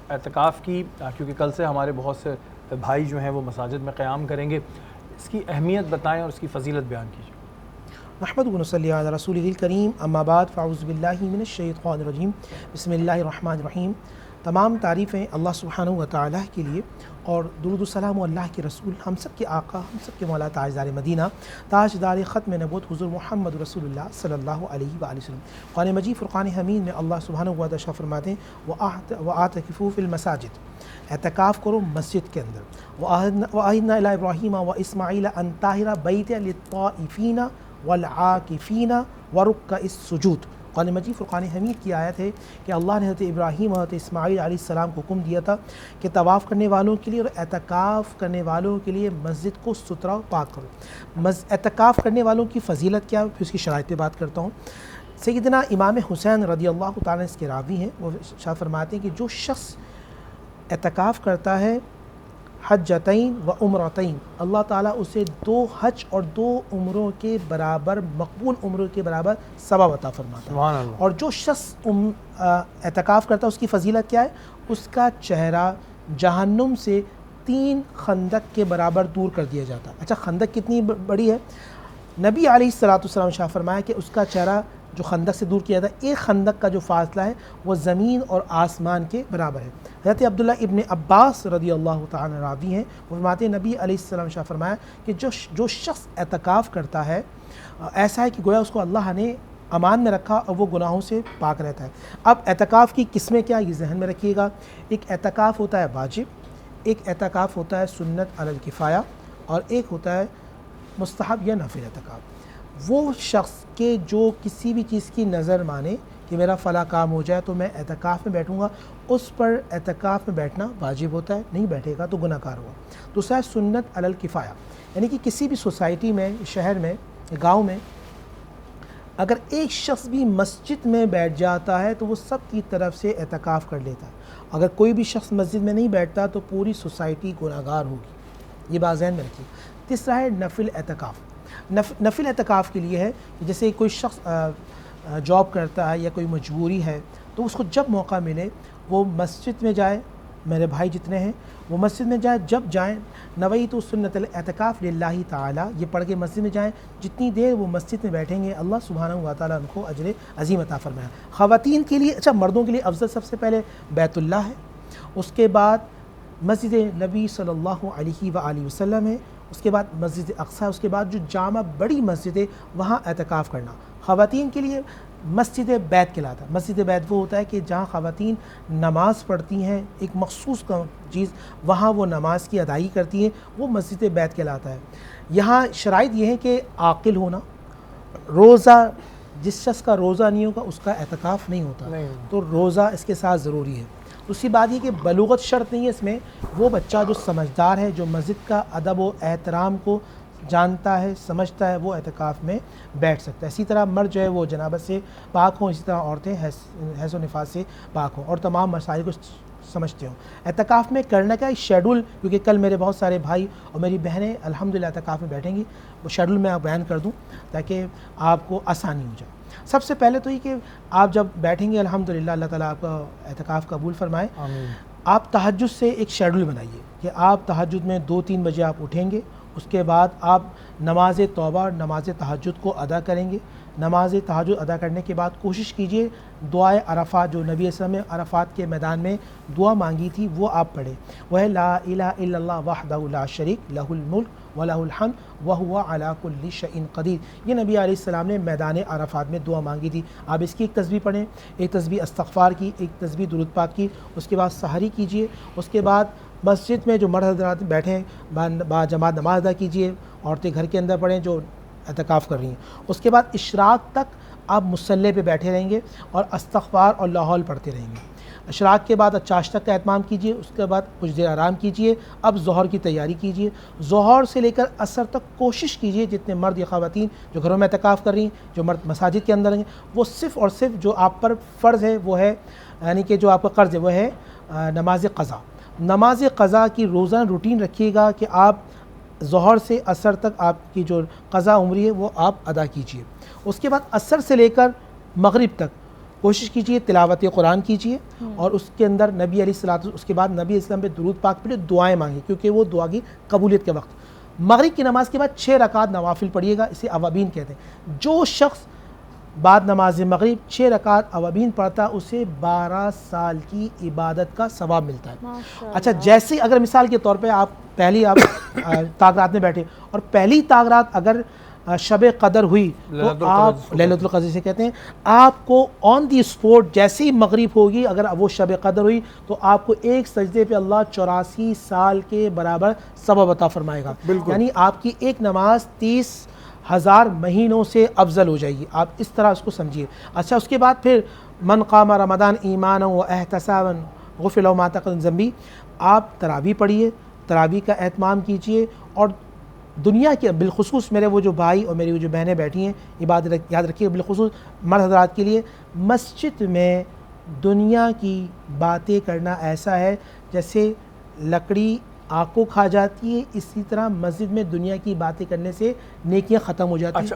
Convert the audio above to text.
اعتکاف کی، کیونکہ کل سے ہمارے بہت سے بھائی جو ہیں وہ مساجد میں قیام کریں گے، اس کی اہمیت بتائیں اور اس کی فضیلت بیان کیجیے۔ نحمدہ و نصلی علی رسولہ الکریم، اما بعد فاعوذ باللہ من الشیطان الرجیم، بسم اللہ الرحمن الرحیم۔ تمام تعریفیں اللہ سبحانہ و تعالیٰ کے لیے، اور درود و سلام اللہ کے رسول، ہم سب کے آقا، ہم سب کے مولا تاجدار مدینہ، تاجدار ختم نبوت حضور محمد رسول اللہ صلی اللہ علیہ وآلہ وسلم۔ قرآن مجید فرقان حمید میں اللہ سبحانہ و تعالیٰ فرماتے ہیں وَآتَکِفُوا فِی الْمَسَاجِد، اعتکاف کرو مسجد کے اندر۔ وَعَهِدْنَا إِلَىٰ إِبْرَاهِیمَ وَإِسْمَاعِیلَ أَن طَاهِرَ بَیْتِیَ لِلطَّائِفِینَ وَالْعَاکِفِینَ وَرُکَّعِ السُّجُودِ۔ قرآن مجید فرقان حمید کی آیت ہے کہ اللہ نے حضرت ابراہیم اور حضرت اسماعیل علیہ السلام کو حکم دیا تھا کہ طواف کرنے والوں کے لیے اور اعتکاف کرنے والوں کے لیے مسجد کو ستھرا و پاک کرو۔ اعتکاف کرنے والوں کی فضیلت کیا ہے، پھر اس کی شرائط پہ بات کرتا ہوں۔ سیدنا امام حسین رضی اللہ تعالیٰ اس کے راوی ہیں، وہ ارشاد فرماتے ہیں کہ جو شخص اعتکاف کرتا ہے حجتین و عمرتین، اللہ تعالیٰ اسے 2 حج اور 2 عمروں کے برابر، مقبول عمروں کے برابر ثواب عطا فرماتا ہے۔ اور جو شخص اعتکاف کرتا ہے اس کی فضیلت کیا ہے، اس کا چہرہ جہنم سے 3 خندق کے برابر دور کر دیا جاتا ہے۔ اچھا، خندق کتنی بڑی ہے؟ نبی علیہ السلام شاہ فرمایا کہ اس کا چہرہ جو خندق سے دور کیا جاتا ہے، ایک خندق کا جو فاصلہ ہے وہ زمین اور آسمان کے برابر ہے۔ حضرت عبداللہ ابن عباس رضی اللہ تعالیٰ راوی ہیں، وہ فرماتے ہیں نبی علیہ السلام شاہ فرمایا کہ جو شخص اعتکاف کرتا ہے ایسا ہے کہ گویا اس کو اللہ نے امان میں رکھا اور وہ گناہوں سے پاک رہتا ہے۔ اب اعتکاف کی قسمیں کیا، یہ ذہن میں رکھیے گا۔ ایک اعتکاف ہوتا ہے واجب، ایک اعتکاف ہوتا ہے سنت علی الکفایہ، اور ایک ہوتا ہے مستحب یا نفل اعتکاف۔ وہ شخص کے جو کسی بھی چیز کی نظر مانے کہ میرا فلاں کام ہو جائے تو میں اعتکاف میں بیٹھوں گا، اس پر اعتکاف میں بیٹھنا واجب ہوتا ہے، نہیں بیٹھے گا تو گناہ گار ہوا۔ دوسرا ہے سنت علی الکفایہ، یعنی کہ کسی بھی سوسائٹی میں، شہر میں، گاؤں میں اگر ایک شخص بھی مسجد میں بیٹھ جاتا ہے تو وہ سب کی طرف سے اعتکاف کر لیتا ہے۔ اگر کوئی بھی شخص مسجد میں نہیں بیٹھتا تو پوری سوسائٹی گناہ گار ہوگی، یہ بات ذہن میں رکھیے۔ تیسرا ہے نفل اعتکاف۔ نفل اعتکاف کے لیے ہے کہ جیسے کوئی شخص جاب کرتا ہے یا کوئی مجبوری ہے تو اس کو جب موقع ملے وہ مسجد میں جائے، میرے بھائی جتنے ہیں وہ مسجد میں جائیں، جب جائیں نویت سنت الاعتکاف للہ تعالیٰ یہ پڑھ کے مسجد میں جائیں، جتنی دیر وہ مسجد میں بیٹھیں گے اللہ سبحانہ و تعالیٰ ان کو اجر عظیم عطا فرمائے۔ خواتین کے لیے، اچھا مردوں کے لیے افضل سب سے پہلے بیت اللہ ہے، اس کے بعد مسجد نبی صلی اللہ علیہ وآلہ وسلم ہے، اس کے بعد مسجد اقصیٰ، اس کے بعد جو جامع بڑی مسجد ہے وہاں اعتکاف کرنا۔ خواتین کے لیے مسجد بیت کہلاتا ہے۔ مسجد بیت وہ ہوتا ہے کہ جہاں خواتین نماز پڑھتی ہیں، ایک مخصوص چیز وہاں وہ نماز کی ادائیگی کرتی ہیں، وہ مسجد بیت کہلاتا ہے۔ یہاں شرائط یہ ہے کہ عاقل ہونا، روزہ، جس شخص کا روزہ نہیں ہوگا اس کا اعتکاف نہیں ہوتا، تو روزہ اس کے ساتھ ضروری ہے۔ دوسری بات یہ کہ بلوغت شرط نہیں ہے اس میں، وہ بچہ جو سمجھدار ہے، جو مسجد کا ادب و احترام کو جانتا ہے، سمجھتا ہے، وہ اعتکاف میں بیٹھ سکتا ہے۔ اسی طرح مرد جو ہے وہ جنابت سے پاک ہوں، اسی طرح عورتیں حیض و نفاس سے پاک ہوں اور تمام مسائل کو سمجھتے ہوں۔ اعتکاف میں کرنا کا ایک شیڈول، کیونکہ کل میرے بہت سارے بھائی اور میری بہنیں الحمدللہ اعتکاف میں بیٹھیں گی، وہ شیڈول میں بیان کر دوں تاکہ آپ کو آسانی ہو جائے۔ سب سے پہلے تو یہ کہ آپ جب بیٹھیں گے الحمدللہ اللہ تعالیٰ آپ کا اعتکاف قبول فرمائے، آپ تہجد سے ایک شیڈول بنائیے کہ آپ تہجد میں 2-3 بجے آپ اٹھیں گے، اس کے بعد آپ نماز توبہ اور نماز تہجد کو ادا کریں گے۔ نماز تہجد ادا کرنے کے بعد کوشش کیجئے دعائے عرفات، جو نبی صلی اللہ علیہ وسلم نے عرفات کے میدان میں دعا مانگی تھی وہ آپ پڑھیں، وہ ہے لا الہ الا اللہ وحدہ لا شریک لہ الملک ولہ الحمد وہو علی کل شیء قدیر۔ یہ نبی علیہ السلام نے میدان عرفات میں دعا مانگی تھی۔ آپ اس کی ایک تسبیح پڑھیں، ایک تسبیح استغفار کی، ایک تسبیح درود پاک کی، اس کے بعد سحری کیجئے، اس کے بعد مسجد میں جو مرد حضرات بیٹھے ہیں با جماعت نماز ادا کیجئے، عورتیں گھر کے اندر پڑھیں جو اعتکاف کر رہی ہیں۔ اس کے بعد اشراق تک آپ مصلی پہ بیٹھے رہیں گے اور استغفار اور لا حول پڑھتے رہیں گے۔ اشراق کے بعد چاشتک کا اہتمام کیجئے، اس کے بعد کچھ دیر آرام کیجئے، اب ظہر کی تیاری کیجئے۔ ظہر سے لے کر عصر تک کوشش کیجئے جتنے مرد یا خواتین جو گھروں میں اعتکاف کر رہی ہیں، جو مرد مساجد کے اندر ہیں، وہ صرف اور صرف جو آپ پر فرض ہے وہ ہے، یعنی کہ جو آپ کا قرض ہے وہ ہے نماز قضا۔ نماز قضا کی روزانہ روٹین رکھیے گا کہ آپ ظہر سے عصر تک آپ کی جو قضا عمری ہے وہ آپ ادا کیجئے۔ اس کے بعد عصر سے لے کر مغرب تک کوشش کیجئے تلاوت قرآن کیجئے اور اس کے اندر نبی علیہ الصلوۃ اس کے بعد نبی علیہ السلام پہ درود پاک پڑھیے، دعائیں مانگیں، کیونکہ وہ دعا کی قبولیت کے وقت مغرب کی نماز کے بعد 6 رکعت نوافل پڑھیے گا، اسے اوابین کہتے ہیں۔ جو شخص بعد نماز مغرب 6 رکعت اوابین پڑھتا ہے اسے 12 سال کی عبادت کا ثواب ملتا ہے۔ اچھا، جیسے اگر مثال کے طور پہ آپ تاغ رات میں بیٹھے اور پہلی تاغ رات اگر شب قدر ہوئی تو آپ لیلۃ القدر سے کہتے ہیں، آپ کو آن دی اسپوٹ جیسے ہی مغرب ہوگی اگر وہ شب قدر ہوئی تو آپ کو ایک سجدے پہ اللہ 84 سال کے برابر ثواب عطا فرمائے گا، یعنی آپ کی ایک نماز 30,000 مہینوں سے افضل ہو جائے گی۔ آپ اس طرح اس کو سمجھیے۔ اچھا، اس کے بعد پھر من قام رمضان ایمانا و احتسابا غفر له ما تقدم من ذنبہ، آپ تراویح پڑھیے، تراویح کا اہتمام کیجیے، اور دنیا کے بالخصوص میرے وہ جو بھائی اور میری وہ جو بہنیں بیٹھی ہیں، یہ بات یاد رکھیے، بالخصوص مرد حضرات کے لیے، مسجد میں دنیا کی باتیں کرنا ایسا ہے جیسے لکڑی آگ کو کھا جاتی ہے، اسی طرح مسجد میں دنیا کی باتیں کرنے سے نیکیاں ختم ہو جاتی ہیں۔